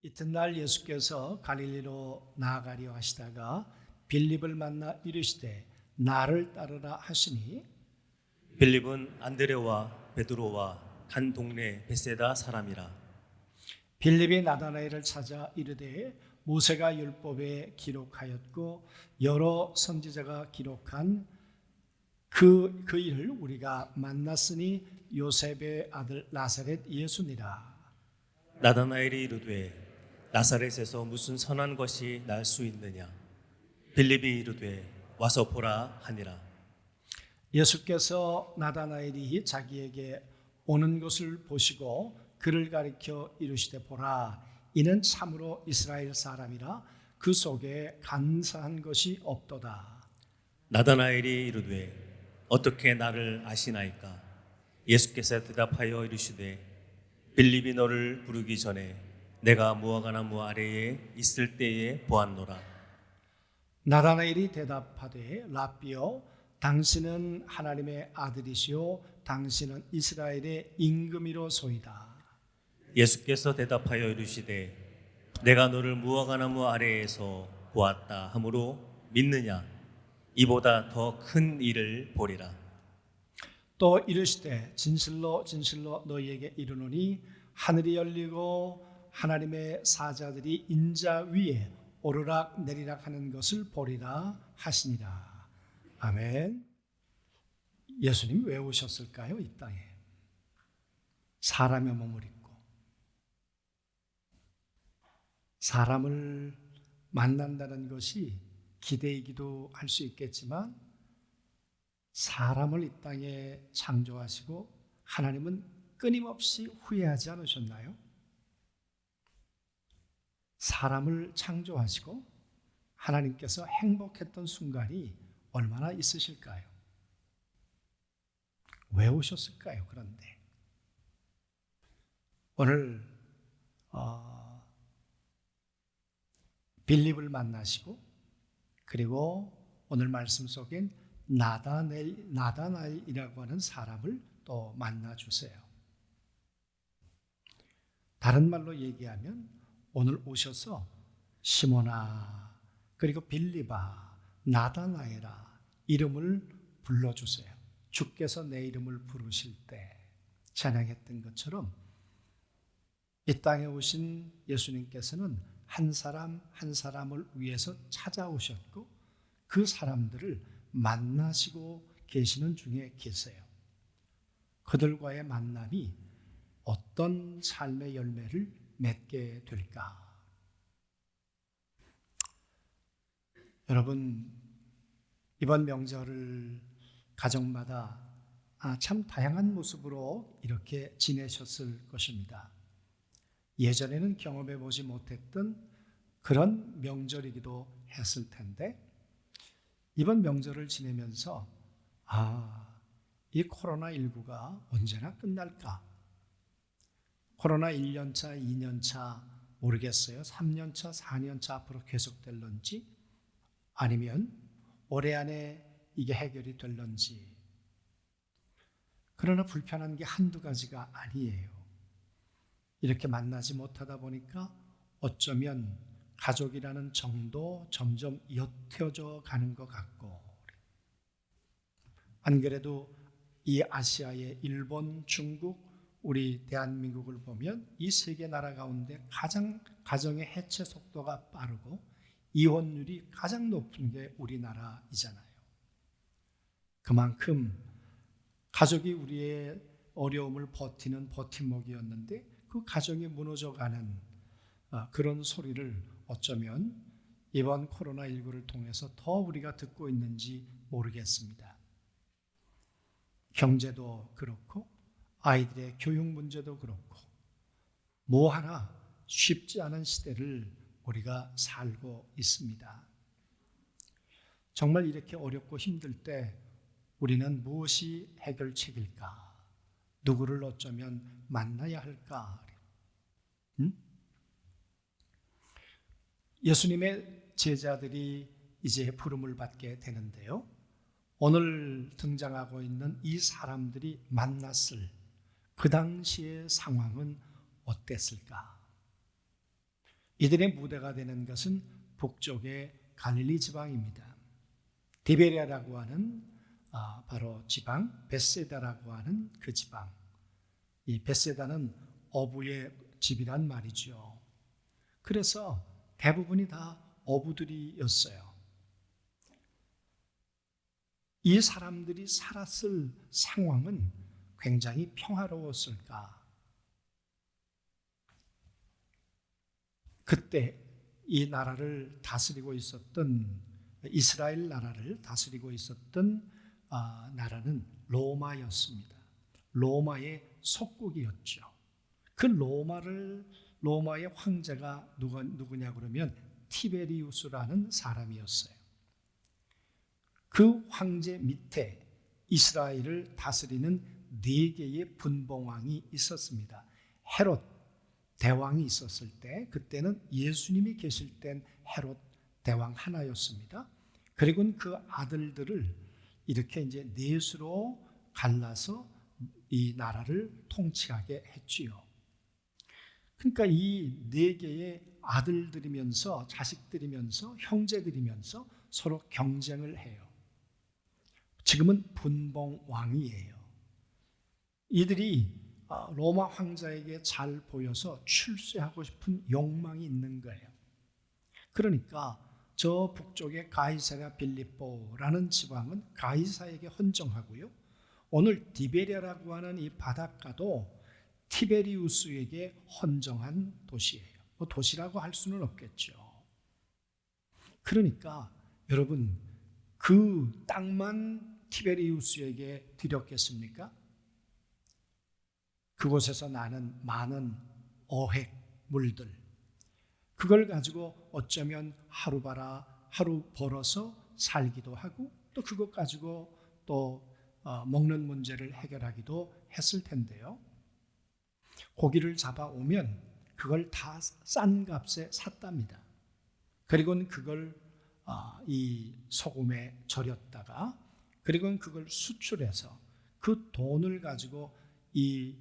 이튿날 예수께서 갈릴리로 나아가려 하시다가 빌립을 만나 이르시되 나를 따르라 하시니 빌립은 안드레와 베드로와 한 동네 베세다 사람이라. 빌립이 나다나엘을 찾아 이르되 모세가 율법에 기록하였고 여러 선지자가 기록한 그 일을 우리가 만났으니 요셉의 아들 나사렛 예수니라. 나다나엘이 이르되 나사렛에서 무슨 선한 것이 날 수 있느냐. 빌립이 이르되 와서 보라 하니라. 예수께서 나다나엘이 자기에게 오는 것을 보시고 그를 가리켜 이르시되 보라, 이는 참으로 이스라엘 사람이라 그 속에 간사한 것이 없도다. 나다나엘이 이르되 어떻게 나를 아시나이까. 예수께서 대답하여 이르시되 빌립이 너를 부르기 전에 내가 무화과나무 아래에 있을 때에 보았노라. 나다나엘이 대답하되 라삐여, 당신은 하나님의 아들이시오 당신은 이스라엘의 임금이로소이다. 예수께서 대답하여 이르시되 내가 너를 무화과나무 아래에서 보았다 하므로 믿느냐. 이보다 더 큰 일을 보리라. 또 이르시되 진실로 진실로 너희에게 이르노니 하늘이 열리고 하나님의 사자들이 인자 위에 오르락 내리락 하는 것을 보리라 하시니라. 아멘. 예수님 왜 오셨을까요? 이 땅에 사람의 몸을 입고 사람을 만난다는 것이 기대이기도 할 수 있겠지만 사람을 이 땅에 창조하시고 하나님은 끊임없이 후회하지 않으셨나요? 사람을 창조하시고 하나님께서 행복했던 순간이 얼마나 있으실까요? 왜 오셨을까요? 그런데 오늘 빌립을 만나시고 그리고 오늘 말씀 속엔 나다나엘이라고 하는 사람을 또 만나 주세요. 다른 말로 얘기하면 오늘 오셔서 시몬아, 그리고 빌립아, 나다나엘아 이름을 불러주세요. 주께서 내 이름을 부르실 때 찬양했던 것처럼 이 땅에 오신 예수님께서는 한 사람 한 사람을 위해서 찾아오셨고 그 사람들을 만나시고 계시는 중에 계세요. 그들과의 만남이 어떤 삶의 열매를 맺게 될까? 여러분, 이번 명절을 가정마다 참 다양한 모습으로 이렇게 지내셨을 것입니다. 예전에는 경험해 보지 못했던 그런 명절이기도 했을 텐데 이번 명절을 지내면서 이 코로나19가 언제나 끝날까? 코로나 1년차, 2년차 모르겠어요. 3년차, 4년차 앞으로 계속될런지 아니면 올해 안에 이게 해결이 될런지. 그러나 불편한 게 한두 가지가 아니에요. 이렇게 만나지 못하다 보니까 어쩌면 가족이라는 정도 점점 옅어져 가는 것 같고, 안 그래도 이 아시아의 일본, 중국, 우리 대한민국을 보면 이 세 개 나라 가운데 가장 가정의 해체 속도가 빠르고 이혼율이 가장 높은 게 우리나라이잖아요. 그만큼 가족이 우리의 어려움을 버티는 버팀목이었는데 그 가정이 무너져가는 그런 소리를 어쩌면 이번 코로나19를 통해서 더 우리가 듣고 있는지 모르겠습니다. 경제도 그렇고 아이들의 교육 문제도 그렇고 뭐 하나 쉽지 않은 시대를 우리가 살고 있습니다. 정말 이렇게 어렵고 힘들 때 우리는 무엇이 해결책일까? 누구를 어쩌면 만나야 할까? 예수님의 제자들이 이제 부름을 받게 되는데요. 오늘 등장하고 있는 이 사람들이 만났을 그 당시의 상황은 어땠을까? 이들의 무대가 되는 것은 북쪽의 갈릴리 지방입니다. 디베리아라고 하는 바로 지방, 베세다라고 하는 그 지방. 이 베세다는 어부의 집이란 말이죠. 그래서 대부분이 다 어부들이었어요. 이 사람들이 살았을 상황은 굉장히 평화로웠을까? 그때 이 나라를 다스리고 있었던, 이스라엘 나라를 다스리고 있었던 나라는 로마였습니다. 로마의 속국이었죠. 그 로마의 황제가 누구냐 그러면 티베리우스라는 사람이었어요. 그 황제 밑에 이스라엘을 다스리는 4개의 분봉왕이 있었습니다. 헤롯 대왕이 있었을 때, 그때는 예수님이 계실 땐 헤롯 대왕 하나였습니다. 그리고 그 아들들을 이렇게 이제 4수로 갈라서 이 나라를 통치하게 했지요. 그러니까 이 4개의 아들들이면서 자식들이면서 형제들이면서 서로 경쟁을 해요. 지금은 분봉왕이에요. 이들이 로마 황자에게 잘 보여서 출세하고 싶은 욕망이 있는 거예요. 그러니까 저 북쪽의 가이사랴 빌립보라는 지방은 가이사에게 헌정하고요. 오늘 디베리아라고 하는 이 바닷가도 티베리우스에게 헌정한 도시예요. 뭐 도시라고 할 수는 없겠죠. 그러니까 여러분, 그 땅만 티베리우스에게 드렸겠습니까? 그곳에서 나는 많은 어획물들, 그걸 가지고 어쩌면 하루 벌어서 살기도 하고, 또 그것 가지고 또 먹는 문제를 해결하기도 했을 텐데요. 고기를 잡아오면 그걸 다 싼 값에 샀답니다. 그리고는 그걸 이 소금에 절였다가, 그리고는 그걸 수출해서 그 돈을 가지고 이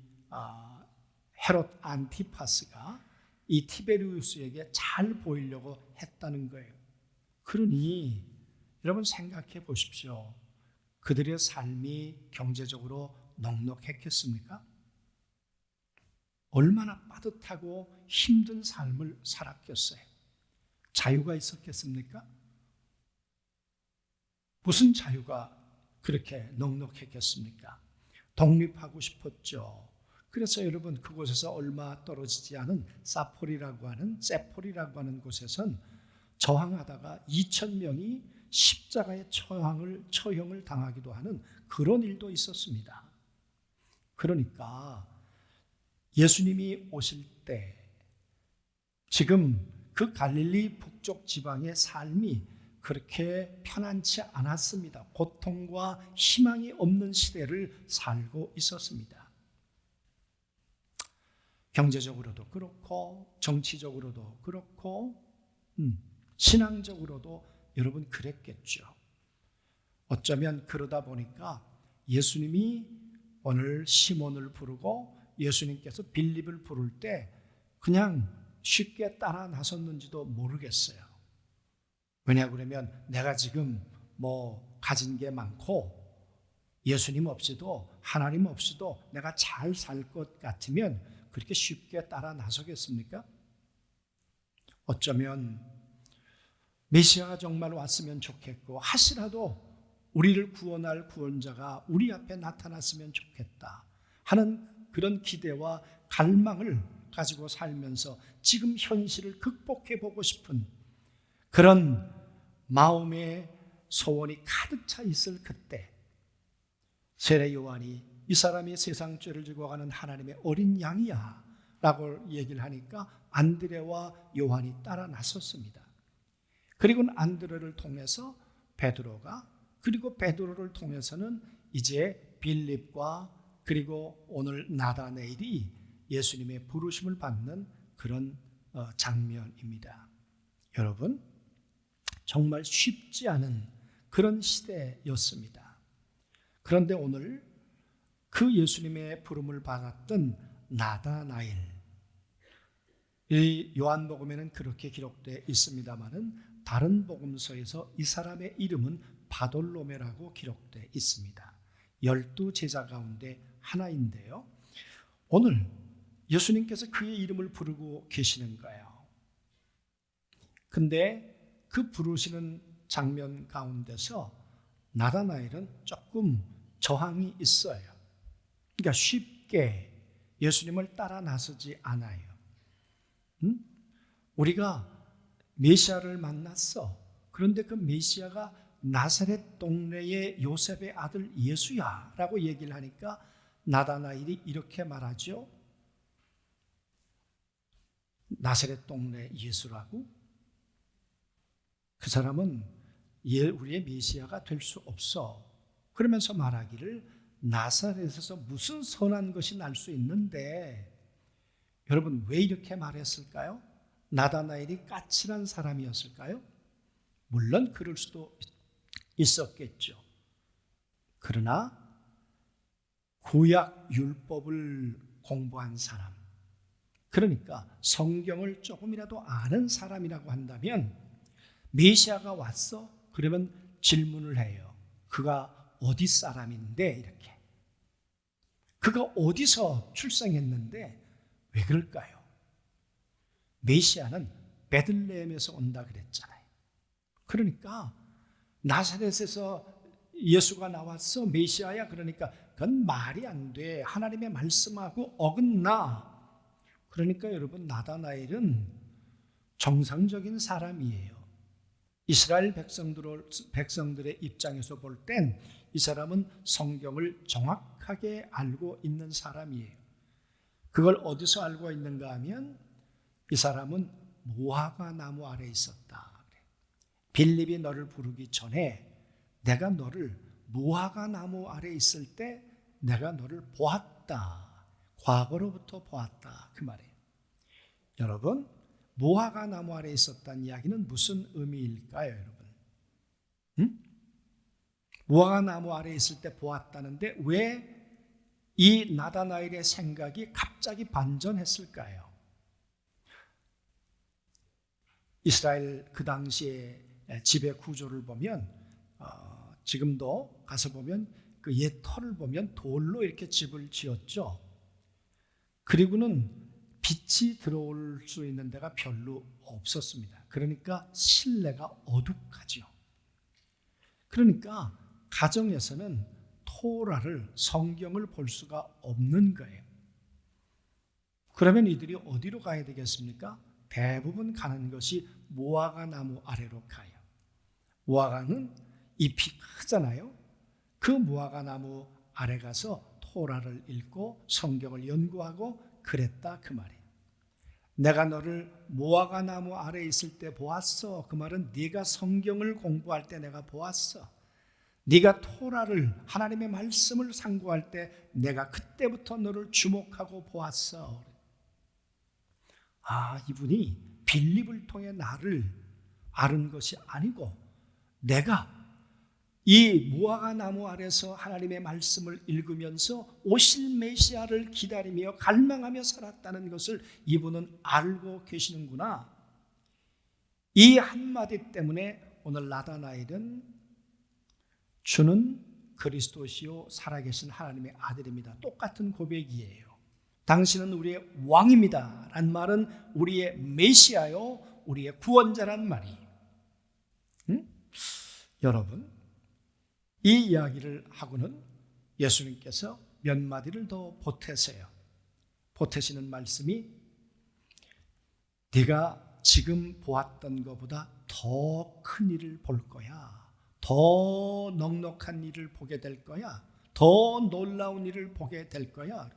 헤롯 안티파스가 이 티베리우스에게 잘 보이려고 했다는 거예요. 그러니 여러분 생각해 보십시오. 그들의 삶이 경제적으로 넉넉했겠습니까? 얼마나 빠듯하고 힘든 삶을 살았겠어요. 자유가 있었겠습니까? 무슨 자유가 그렇게 넉넉했겠습니까? 독립하고 싶었죠. 그래서 여러분, 그곳에서 얼마 떨어지지 않은 세폴이라고 하는 곳에선 저항하다가 2,000명이 십자가의 처형을 당하기도 하는 그런 일도 있었습니다. 그러니까 예수님이 오실 때 지금 그 갈릴리 북쪽 지방의 삶이 그렇게 편안치 않았습니다. 고통과 희망이 없는 시대를 살고 있었습니다. 경제적으로도 그렇고, 정치적으로도 그렇고, 신앙적으로도 여러분 그랬겠죠. 어쩌면 그러다 보니까 예수님이 오늘 시몬을 부르고 예수님께서 빌립을 부를 때 그냥 쉽게 따라 나섰는지도 모르겠어요. 왜냐 그러면 내가 지금 뭐 가진 게 많고 예수님 없이도, 하나님 없이도 내가 잘 살 것 같으면 그렇게 쉽게 따라 나서겠습니까? 어쩌면 메시아가 정말 왔으면 좋겠고, 하시라도 우리를 구원할 구원자가 우리 앞에 나타났으면 좋겠다 하는 그런 기대와 갈망을 가지고 살면서 지금 현실을 극복해 보고 싶은 그런 마음의 소원이 가득 차 있을 그때, 세례 요한이 이 사람이 세상 죄를 지고 가는 하나님의 어린 양이야 라고 얘기를 하니까 안드레와 요한이 따라 나섰습니다. 그리고 안드레를 통해서 베드로가, 그리고 베드로를 통해서는 이제 빌립과 그리고 오늘 나다네일이 예수님의 부르심을 받는 그런 장면입니다. 여러분, 정말 쉽지 않은 그런 시대였습니다. 그런데 오늘 그 예수님의 부름을 받았던 나다나엘, 이 요한복음에는 그렇게 기록되어 있습니다마는 다른 복음서에서 이 사람의 이름은 바돌로메라고 기록되어 있습니다. 12제자 가운데 하나인데요. 오늘 예수님께서 그의 이름을 부르고 계시는 거예요. 근데 그 부르시는 장면 가운데서 나다나엘은 조금 저항이 있어요. 그러니까 쉽게 예수님을 따라 나서지 않아요. 우리가 메시아를 만났어. 그런데 그 메시아가 나사렛 동네의 요셉의 아들 예수야 라고 얘기를 하니까 나다나엘이 이렇게 말하죠. 나사렛 동네 예수라고? 그 사람은 우리의 메시아가 될 수 없어. 그러면서 말하기를 나사렛에서 무슨 선한 것이 날 수 있는데, 여러분 왜 이렇게 말했을까요? 나다나엘이 까칠한 사람이었을까요? 물론 그럴 수도 있었겠죠. 그러나 구약 율법을 공부한 사람, 그러니까 성경을 조금이라도 아는 사람이라고 한다면 메시아가 왔어? 그러면 질문을 해요. 그가 어디 사람인데 이렇게. 그가 어디서 출생했는데 왜 그럴까요? 메시아는 베들레헴에서 온다 그랬잖아요. 그러니까 나사렛에서 예수가 나왔어 메시아야 그러니까 그건 말이 안 돼. 하나님의 말씀하고 어긋나. 그러니까 여러분 나다나엘은 정상적인 사람이에요. 이스라엘 백성들의 입장에서 볼 땐 이 사람은 성경을 정확하게 알고 있는 사람이에요. 그걸 어디서 알고 있는가 하면 이 사람은 무화과 나무 아래 있었다. 빌립이 너를 부르기 전에 내가 너를 무화과 나무 아래 있을 때 내가 너를 보았다. 과거로부터 보았다. 그 말이에요. 여러분, 무화과 나무 아래 있었다는 이야기는 무슨 의미일까요, 여러분? 무화과 나무 아래 있을 때 보았다는데 왜 이 나다나엘의 생각이 갑자기 반전했을까요? 이스라엘 그 당시의 지배 구조를 보면 지금도 가서 보면 그 옛 터를 보면 돌로 이렇게 집을 지었죠. 그리고는 빛이 들어올 수 있는 데가 별로 없었습니다. 그러니까 실내가 어둑하죠. 그러니까 가정에서는 토라를 성경을 볼 수가 없는 거예요. 그러면 이들이 어디로 가야 되겠습니까? 대부분 가는 것이 무화과 나무 아래로 가요. 무화과는 잎이 크잖아요. 그 무화과 나무 아래 가서 토라를 읽고 성경을 연구하고 그랬다 그 말이에요. 내가 너를 무화과 나무 아래 있을 때 보았어. 그 말은 네가 성경을 공부할 때 내가 보았어. 네가 토라를 하나님의 말씀을 상고할 때 내가 그때부터 너를 주목하고 보았어. 이분이 빌립을 통해 나를 아는 것이 아니고 내가 이 무화과 나무 아래서 하나님의 말씀을 읽으면서 오실 메시아를 기다리며 갈망하며 살았다는 것을 이분은 알고 계시는구나. 이 한마디 때문에 오늘 나다나엘은 주는 그리스도시요 살아계신 하나님의 아들입니다. 똑같은 고백이에요. 당신은 우리의 왕입니다 란 말은 우리의 메시아요 우리의 구원자란 말이에요. 여러분, 이 이야기를 하고는 예수님께서 몇 마디를 더 보태세요. 보태시는 말씀이 네가 지금 보았던 것보다 더 큰 일을 볼 거야. 더 넉넉한 일을 보게 될 거야. 더 놀라운 일을 보게 될 거야.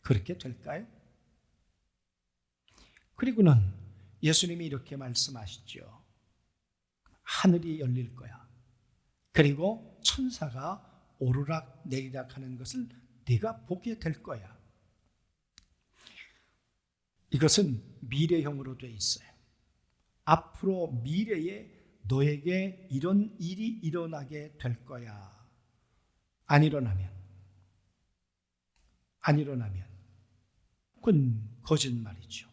그렇게 될까요? 그리고는 예수님이 이렇게 말씀하시죠. 하늘이 열릴 거야. 그리고 천사가 오르락 내리락 하는 것을 네가 보게 될 거야. 이것은 미래형으로 되어 있어요. 앞으로 미래에 너에게 이런 일이 일어나게 될 거야. 안 일어나면 그건 거짓말이죠.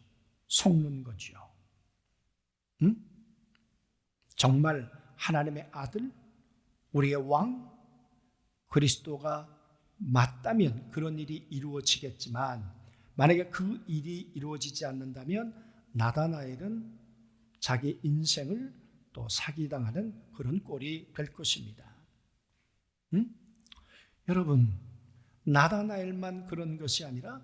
속는 거죠. 응? 정말 하나님의 아들, 우리의 왕, 그리스도가 맞다면 그런 일이 이루어지겠지만 만약에 그 일이 이루어지지 않는다면 나다나엘은 자기 인생을 또 사기당하는 그런 꼴이 될 것입니다. 응? 여러분, 나다나엘만 그런 것이 아니라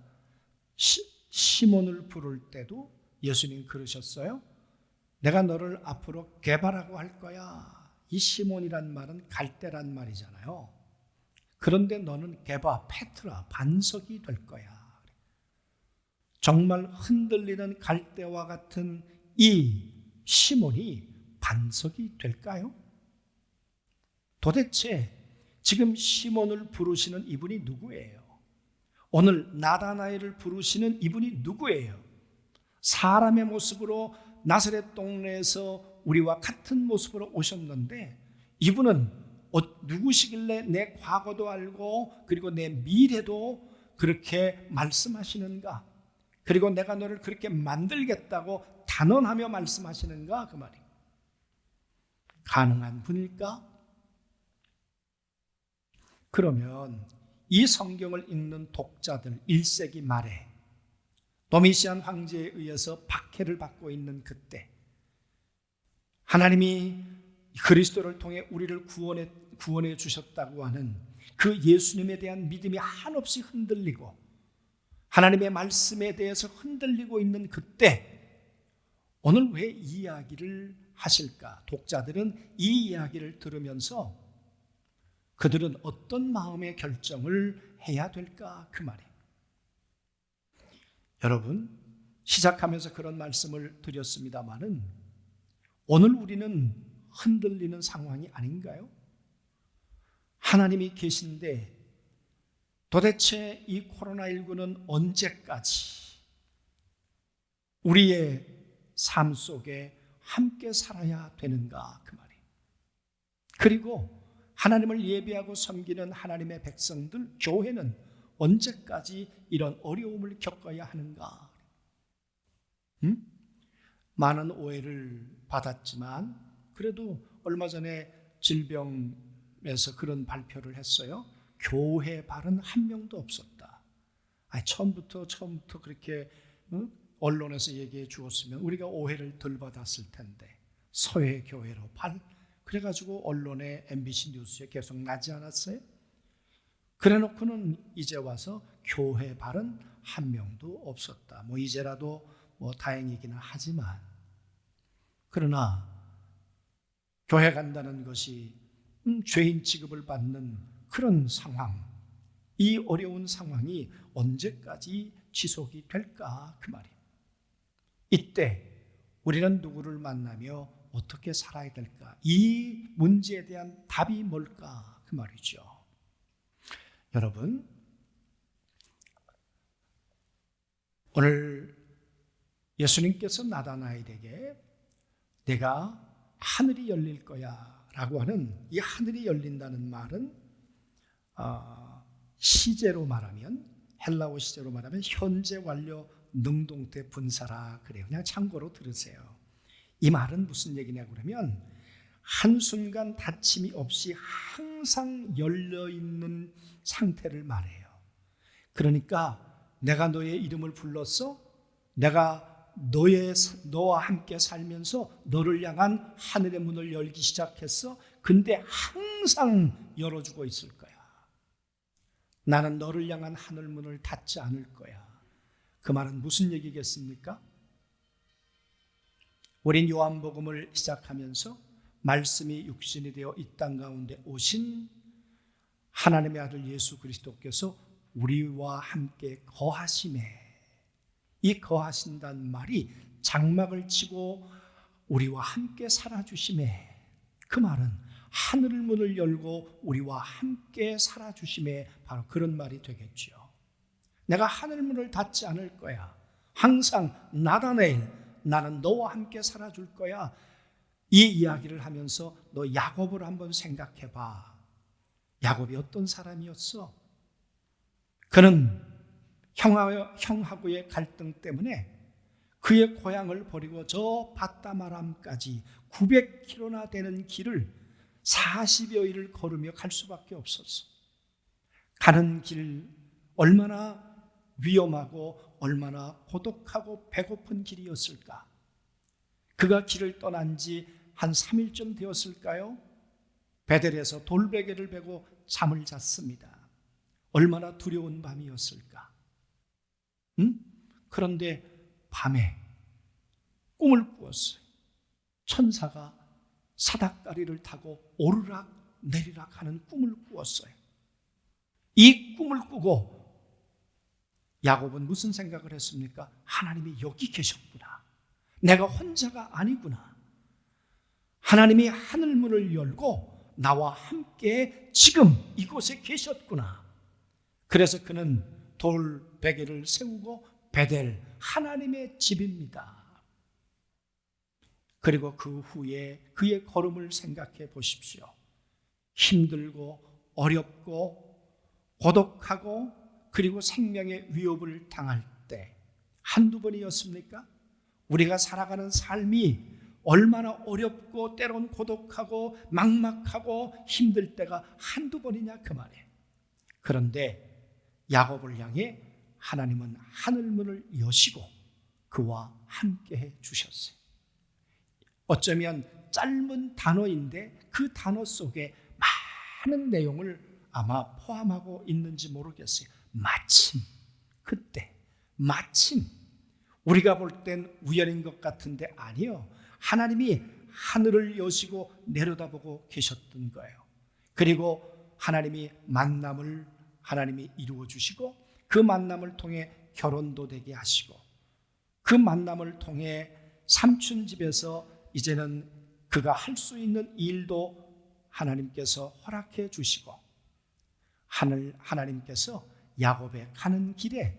시몬을 부를 때도 예수님 그러셨어요. 내가 너를 앞으로 게바라고 할 거야. 이 시몬이란 말은 갈대란 말이잖아요. 그런데 너는 게바, 페트라, 반석이 될 거야. 정말 흔들리는 갈대와 같은 이 시몬이 반석이 될까요? 도대체 지금 시몬을 부르시는 이분이 누구예요? 오늘 나다나엘을 부르시는 이분이 누구예요? 사람의 모습으로 나사렛 동네에서 우리와 같은 모습으로 오셨는데 이분은 누구시길래 내 과거도 알고 그리고 내 미래도 그렇게 말씀하시는가? 그리고 내가 너를 그렇게 만들겠다고 단언하며 말씀하시는가? 그 말이에요. 가능한 분일까? 그러면 이 성경을 읽는 독자들 1세기 말에 도미시안 황제에 의해서 박해를 받고 있는 그때 하나님이 그리스도를 통해 우리를 구원해 주셨다고 하는 그 예수님에 대한 믿음이 한없이 흔들리고 하나님의 말씀에 대해서 흔들리고 있는 그때 오늘 왜 이 이야기를 하실까? 독자들은 이 이야기를 들으면서 그들은 어떤 마음의 결정을 해야 될까? 그 말이에요. 여러분, 시작하면서 그런 말씀을 드렸습니다마는 오늘 우리는 흔들리는 상황이 아닌가요? 하나님이 계신데 도대체 이 코로나19는 언제까지 우리의 삶 속에 함께 살아야 되는가? 그 말이에요. 그리고 하나님을 예배하고 섬기는 하나님의 백성들, 교회는 언제까지 이런 어려움을 겪어야 하는가? 많은 오해를 받았지만 그래도 얼마 전에 질병에서 그런 발표를 했어요. 교회 발은 한 명도 없었다. 처음부터 그렇게 언론에서 얘기해 주었으면 우리가 오해를 덜 받았을 텐데 서해 교회로 발 그래가지고 언론에 MBC 뉴스에 계속 나지 않았어요? 그래놓고는 이제 와서 교회 발은 한 명도 없었다. 이제라도 다행이기는 하지만 그러나 교회 간다는 것이 죄인 취급을 받는 그런 상황, 이 어려운 상황이 언제까지 지속이 될까? 그 말이에요. 이때 우리는 누구를 만나며 어떻게 살아야 될까? 이 문제에 대한 답이 뭘까? 그 말이죠. 여러분, 오늘 예수님께서 나다나엘에게 내가 하늘이 열릴 거야 라고 하는 이 하늘이 열린다는 말은 시제로 말하면 헬라어 시제로 말하면 현재 완료 능동태 분사라 그래요. 그냥 참고로 들으세요. 이 말은 무슨 얘기냐고 그러면 한순간 닫힘이 없이 항상 열려있는 상태를 말해요. 그러니까 내가 너의 이름을 불렀어? 내가 너와 함께 살면서 너를 향한 하늘의 문을 열기 시작했어? 근데 항상 열어주고 있을 거야. 나는 너를 향한 하늘 문을 닫지 않을 거야. 그 말은 무슨 얘기겠습니까? 우린 요한복음을 시작하면서 말씀이 육신이 되어 이 땅 가운데 오신 하나님의 아들 예수 그리스도께서 우리와 함께 거하심에 이 거하신다는 말이 장막을 치고 우리와 함께 살아주심에 그 말은 하늘 문을 열고 우리와 함께 살아주심에 바로 그런 말이 되겠죠. 내가 하늘 문을 닫지 않을 거야. 항상 나다나엘 나는 너와 함께 살아줄 거야. 이 이야기를 하면서 너 야곱을 한번 생각해봐. 야곱이 어떤 사람이었어? 그는 형하고의 갈등 때문에 그의 고향을 버리고 저 바다마람까지 900km나 되는 길을 40여일을 걸으며 갈 수밖에 없었어. 가는 길 얼마나 위험하고 얼마나 고독하고 배고픈 길이었을까. 그가 길을 떠난 지 한 3일쯤 되었을까요? 베델에서 돌베개를 베고 잠을 잤습니다. 얼마나 두려운 밤이었을까. 그런데 밤에 꿈을 꾸었어요. 천사가 사닥다리를 타고 오르락 내리락 하는 꿈을 꾸었어요. 이 꿈을 꾸고 야곱은 무슨 생각을 했습니까? 하나님이 여기 계셨구나. 내가 혼자가 아니구나. 하나님이 하늘문을 열고 나와 함께 지금 이곳에 계셨구나. 그래서 그는 돌베개를 세우고 베델 하나님의 집입니다. 그리고 그 후에 그의 걸음을 생각해 보십시오. 힘들고 어렵고 고독하고 그리고 생명의 위협을 당할 때 한두 번이었습니까? 우리가 살아가는 삶이 얼마나 어렵고 때론 고독하고 막막하고 힘들 때가 한두 번이냐 그 말이에요. 그런데 야곱을 향해 하나님은 하늘문을 여시고 그와 함께해 주셨어요. 어쩌면 짧은 단어인데 그 단어 속에 많은 내용을 아마 포함하고 있는지 모르겠어요. 마침 그때 마침 우리가 볼 땐 우연인 것 같은데 아니요. 하나님이 하늘을 여시고 내려다보고 계셨던 거예요. 그리고 하나님이 만남을 하나님이 이루어 주시고 그 만남을 통해 결혼도 되게 하시고 그 만남을 통해 삼촌 집에서 이제는 그가 할 수 있는 일도 하나님께서 허락해 주시고 하나님께서 야곱의 가는 길에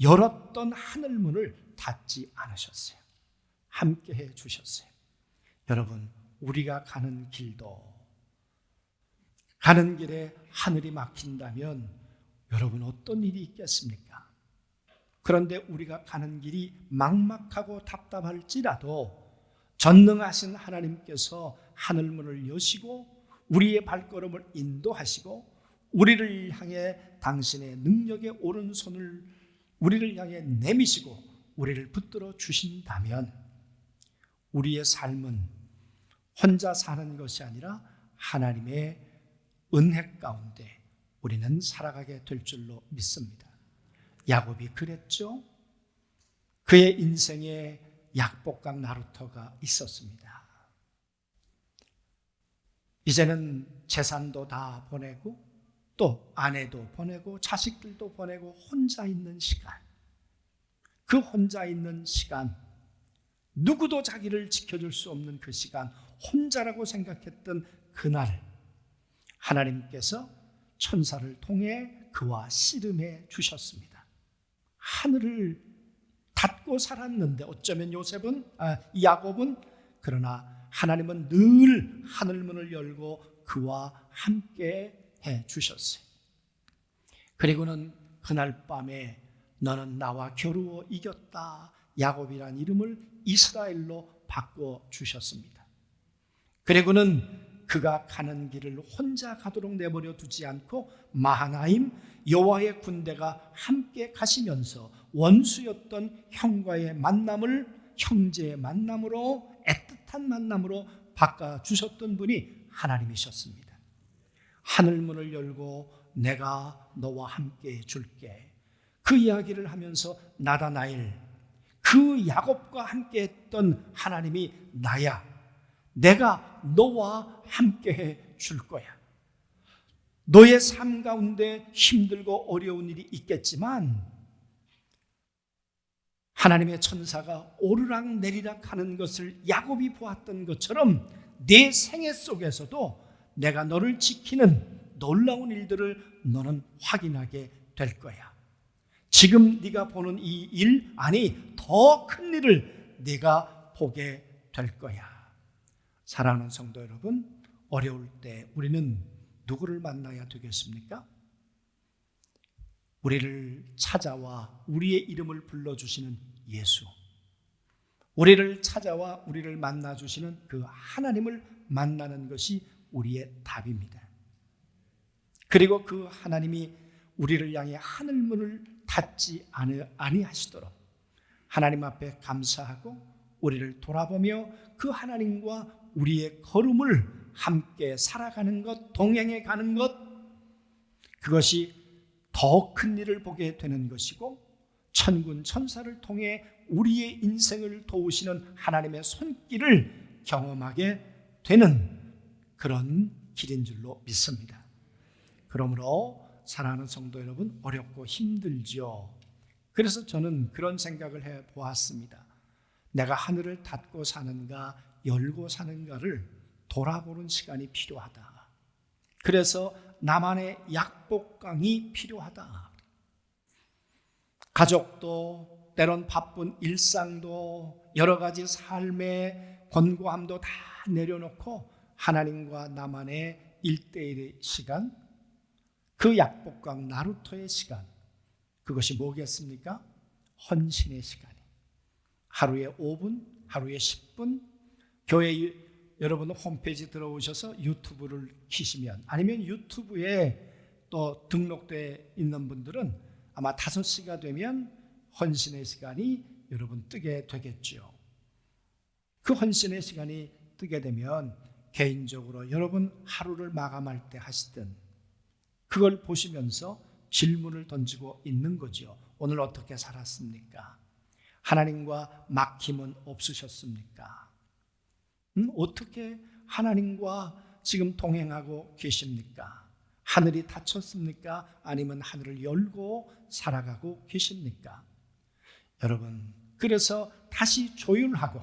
열었던 하늘문을 닫지 않으셨어요. 함께해 주셨어요. 여러분, 우리가 가는 길도 가는 길에 하늘이 막힌다면 여러분 어떤 일이 있겠습니까? 그런데 우리가 가는 길이 막막하고 답답할지라도 전능하신 하나님께서 하늘문을 여시고 우리의 발걸음을 인도하시고 우리를 향해 당신의 능력의 오른손을 우리를 향해 내미시고 우리를 붙들어 주신다면 우리의 삶은 혼자 사는 것이 아니라 하나님의 은혜 가운데 우리는 살아가게 될 줄로 믿습니다. 야곱이 그랬죠. 그의 인생에 약복강 나루터가 있었습니다. 이제는 재산도 다 보내고 또 아내도 보내고 자식들도 보내고 혼자 있는 시간, 그 혼자 있는 시간, 누구도 자기를 지켜줄 수 없는 그 시간, 혼자라고 생각했던 그날 하나님께서 천사를 통해 그와 씨름해 주셨습니다. 하늘을 닫고 살았는데 어쩌면 야곱은 그러나 하나님은 늘 하늘문을 열고 그와 함께 해 주셨어요. 그리고는 그날 밤에 너는 나와 겨루어 이겼다. 야곱이란 이름을 이스라엘로 바꿔 주셨습니다. 그리고는 그가 가는 길을 혼자 가도록 내버려 두지 않고 마하나임 여호와의 군대가 함께 가시면서 원수였던 형과의 만남을 형제의 만남으로 애틋한 만남으로 바꿔주셨던 분이 하나님이셨습니다. 하늘문을 열고 내가 너와 함께 줄게. 그 이야기를 하면서 나다나엘 그 야곱과 함께 했던 하나님이 나야. 내가 너와 함께 해 줄 거야. 너의 삶 가운데 힘들고 어려운 일이 있겠지만 하나님의 천사가 오르락 내리락 하는 것을 야곱이 보았던 것처럼 내 생애 속에서도 내가 너를 지키는 놀라운 일들을 너는 확인하게 될 거야. 지금 네가 보는 이 일, 아니 더 큰 일을 네가 보게 될 거야. 사랑하는 성도 여러분, 어려울 때 우리는 누구를 만나야 되겠습니까? 우리를 찾아와 우리의 이름을 불러주시는 예수, 우리를 찾아와 우리를 만나 주시는 그 하나님을 만나는 것이 우리의 답입니다. 그리고 그 하나님이 우리를 향해 하늘문을 닫지 아니하시도록 하나님 앞에 감사하고 우리를 돌아보며 그 하나님과 우리의 걸음을 함께 살아가는 것, 동행해 가는 것, 그것이 더 큰 일을 보게 되는 것이고 천군 천사를 통해 우리의 인생을 도우시는 하나님의 손길을 경험하게 되는 그런 길인 줄로 믿습니다. 그러므로 사랑하는 성도 여러분, 어렵고 힘들죠. 그래서 저는 그런 생각을 해 보았습니다. 내가 하늘을 닫고 사는가 열고 사는가를 돌아보는 시간이 필요하다. 그래서 나만의 약복강이 필요하다. 가족도 때론 바쁜 일상도 여러 가지 삶의 권고함도 다 내려놓고 하나님과 나만의 1:1의 시간, 그 약복강 나루토의 시간, 그것이 뭐겠습니까? 헌신의 시간이. 하루에 5분, 하루에 10분, 교회 여러분 홈페이지 들어오셔서 유튜브를 키시면, 아니면 유튜브에 또 등록되어 있는 분들은 아마 5시가 되면 헌신의 시간이 여러분 뜨게 되겠죠. 그 헌신의 시간이 뜨게 되면 개인적으로 여러분 하루를 마감할 때 하시든 그걸 보시면서 질문을 던지고 있는 거죠. 오늘 어떻게 살았습니까? 하나님과 막힘은 없으셨습니까? 어떻게 하나님과 지금 동행하고 계십니까? 하늘이 닫혔습니까? 아니면 하늘을 열고 살아가고 계십니까? 여러분, 그래서 다시 조율하고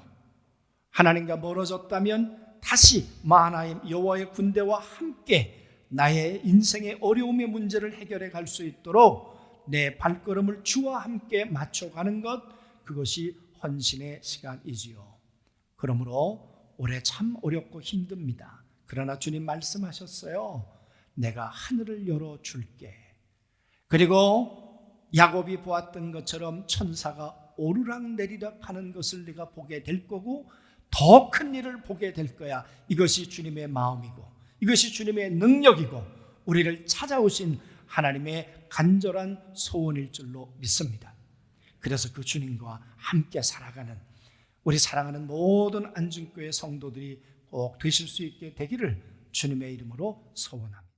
하나님과 멀어졌다면 다시 마하나임 여호와의 군대와 함께 나의 인생의 어려움의 문제를 해결해 갈 수 있도록 내 발걸음을 주와 함께 맞춰가는 것, 그것이 헌신의 시간이지요. 그러므로 올해 참 어렵고 힘듭니다. 그러나 주님 말씀하셨어요. 내가 하늘을 열어줄게. 그리고 야곱이 보았던 것처럼 천사가 오르락내리락 하는 것을 네가 보게 될 거고 더 큰 일을 보게 될 거야. 이것이 주님의 마음이고 이것이 주님의 능력이고 우리를 찾아오신 하나님의 간절한 소원일 줄로 믿습니다. 그래서 그 주님과 함께 살아가는 우리 사랑하는 모든 안중교회 성도들이 꼭 되실 수 있게 되기를 주님의 이름으로 소원합니다.